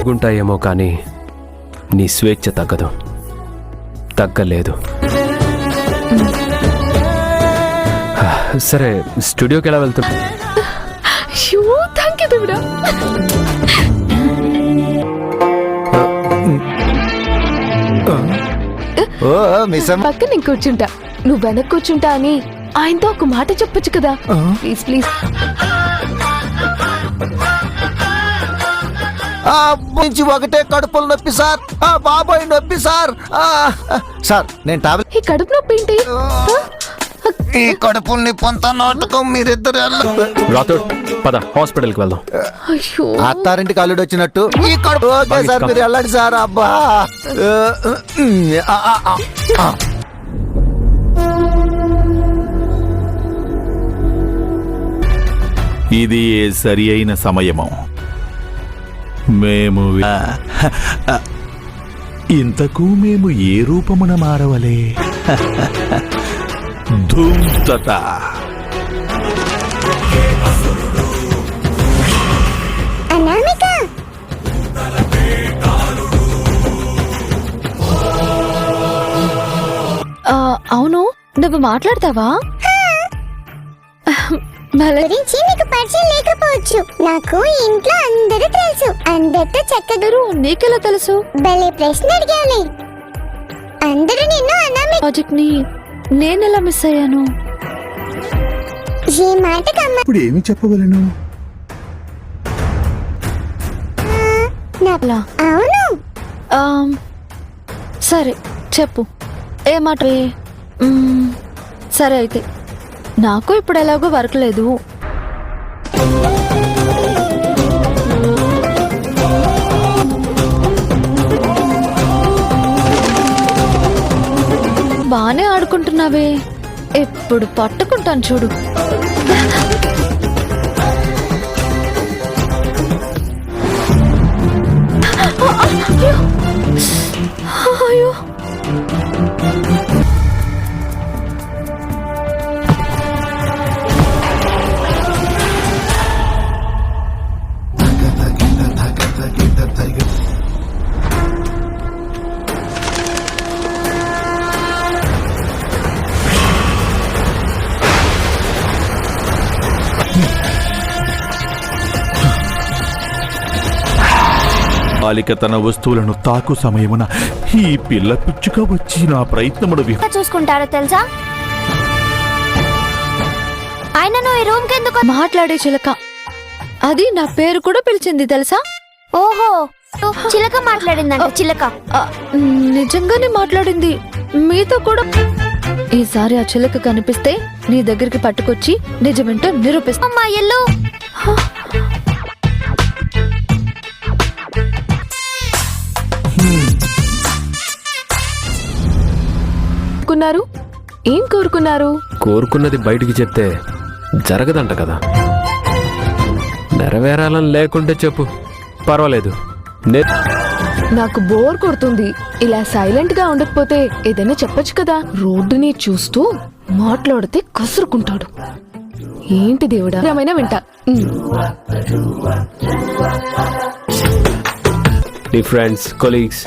బాగుంటాయేమో కానీ నీ స్వేచ్ఛ తగ్గదు, తగ్గలేదు. సరే, స్టూడియోకి ఎలా వెళ్తున్నా? పక్కన నేను కూర్చుంటా, నువ్వు వెనక్కి కూర్చుంటా అని ఆయనతో ఒక మాట చెప్పొచ్చు కదా. Please please. నుంచి ఒకటే కడుపులు నొప్పి సార్, బాబాయ్ నొప్పి సార్. సార్ నేను టాబ్లెట్. ఈ కడుపు నొప్పి ఏంటి? ఈ కడుపుల్ని పొంత నాటకం మీరిద్దరు రాతో పద, హాస్పిటల్కి వెళ్దాం. అత్తారింటికి అల్లుడు వచ్చినట్టు ఈ కడుపు. ఓకే సార్, మీరు వెళ్ళండి సార్. అబ్బా ఇది సరి అయిన సమయము. మేము ఇంతకు మేము ఏ రూపమున మారవలే? ధూమ్తత. అవును, నువ్వు మాట్లాడతావా? గురించి నీకు పరిచయం లేకపోవచ్చు, నాకు ఇంట్లో అందరూ తెలుసు. అందరితో చక్కగా. నీకెలా తెలుసు? భలే ప్రశ్న అడిగావులే. అందరూ నిన్ను అనామిక ప్రాజెక్ట్ ని నేనెలా మిస్ అయ్యాను? ఈ మాటకమ్మ ఇప్పుడు ఏమి చెప్పగలను? అవును, సరే చెప్పు, ఏ మాట? సరే అయితే, నాకు ఇప్పుడు ఎలాగో వర్క్ లేదు. బానే ఆడుకుంటున్నావే, ఎప్పుడు పట్టుకుంటాను చూడు. అయ్యో, బాలిక తన వస్తువులను తాకు సమయమున ఈ పిల్ల పిచ్చుక వచ్చి నా ప్రయత్నమును చూసుకుంటారో తెలుసా? ఆయన నువ్వు ఈ రూమ్ కెందుకు? మాట్లాడే చిలక, అది నా పేరు కూడా పిలిచింది తెలుసా? ఓహో, చిలక మాట్లాడిందంట. చిలక నిజంగానే మాట్లాడింది మీతో కూడా. ఈసారి ఆ చిలక కనిపిస్తే నీ దగ్గరికి పట్టుకొచ్చి నిజమేంటో నిరూపిస్తా. అమ్మా ఎల్లు. ఏం కోరుకున్నారు? కోరుకున్నది బయటికి చెప్తే జరగదంట కదా. నెరవేరాలని లేకుంటే చెప్పు, పర్వాలేదు. నాకు బోర్ కొడుతుంది. ఇలా సైలెంట్ గా ఉండకపోతే ఏదైనా చెప్పొచ్చు కదా. రోడ్డుని చూస్తూ మాట్లాడితే కసురుకుంటాడు. ఏంటి దేవుడా, ఏమైనా వింటా. నీ ఫ్రెండ్స్, కొలీగ్స్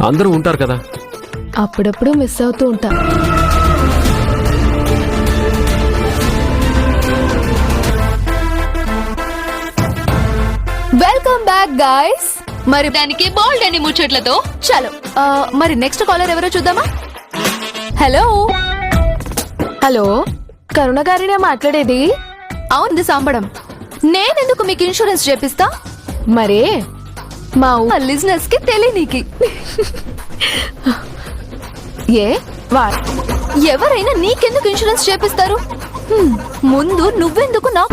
అందరూ ఉంటారు కదా. అప్పుడప్పుడు మిస్ అవుతూ ఉంటా. Welcome back guys. మరి దానికి బోల్డ్ అని ముచ్చట్లతో చలో. మరి నెక్స్ట్ కాలర్ ఎవరో చూద్దామా? హలో హలో, కరుణ గారినే మాట్లాడేది? అవును సాంబడం. నేనెందుకు మీకు ఇన్సూరెన్స్ చేపిస్తా? మరే మా లిజినెస్ కి తెలియనీకి. ఏ ఎవరైనా నీకెందుకు ఇన్సూరెన్స్ చేపిస్తారు? ముందు నువ్వెందుకు నా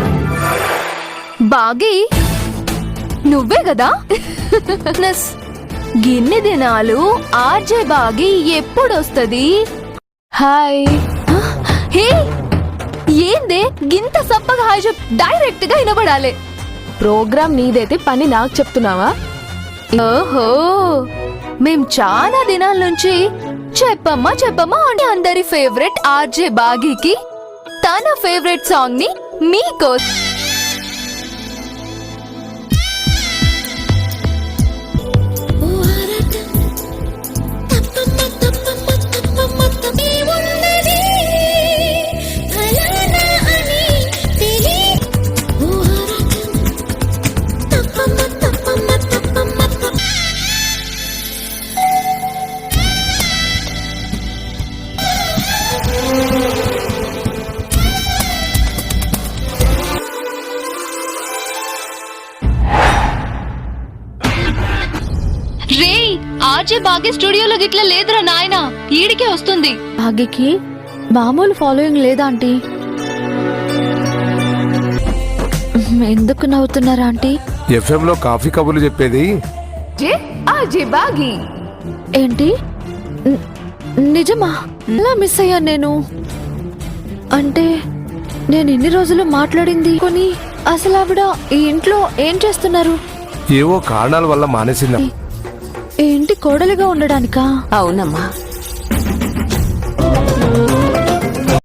బాగి నువ్వే కదా. గిన్ని దినాలు ఆర్జే బాగి ఎప్పుడొస్తది? హాయ్. హే ఏందే గింత సప్పగా హాయ్ చెప్? డైరెక్ట్ గా వినబడాలి. ప్రోగ్రామ్ నీదైతే పని నాకు చెప్తున్నావా? ఓహో, మేం చాలా దినాల నుంచి చెప్పమ్మా చెప్పమ్మా అంటే అందరి ఫేవరెట్ ఆర్జే బాగీకి తన ఫేవరెట్ సాంగ్ ని మీకోసం ఆర్జే బాగి స్టూడియోలో గిట్ల లేదురా నాయన, ఈడికే వస్తుంది. భాగ్యకి మామూలు ఫాలోయింగ్ లేదా ఆంటీ? ఎందుకు నవ్వుతున్నారా ఆంటీ? ఎఫ్ఎం లో కాఫీ కబుర్లు చెప్పేది ఆర్జే బాగి. ఏంటి నిజమా? ఎలా మిస్ అయ్యాను నేను? అంటే నేను ఇన్ని రోజులు మాట్లాడింది కొని అసలు ఆవిడ ఈ ఇంట్లో ఏం చేస్తున్నారు? ఏవో కారణాల వల్ల మానేసిందా? ఈ ఇంటి కోడలిగా ఉండడానికా? అవునమ్మా,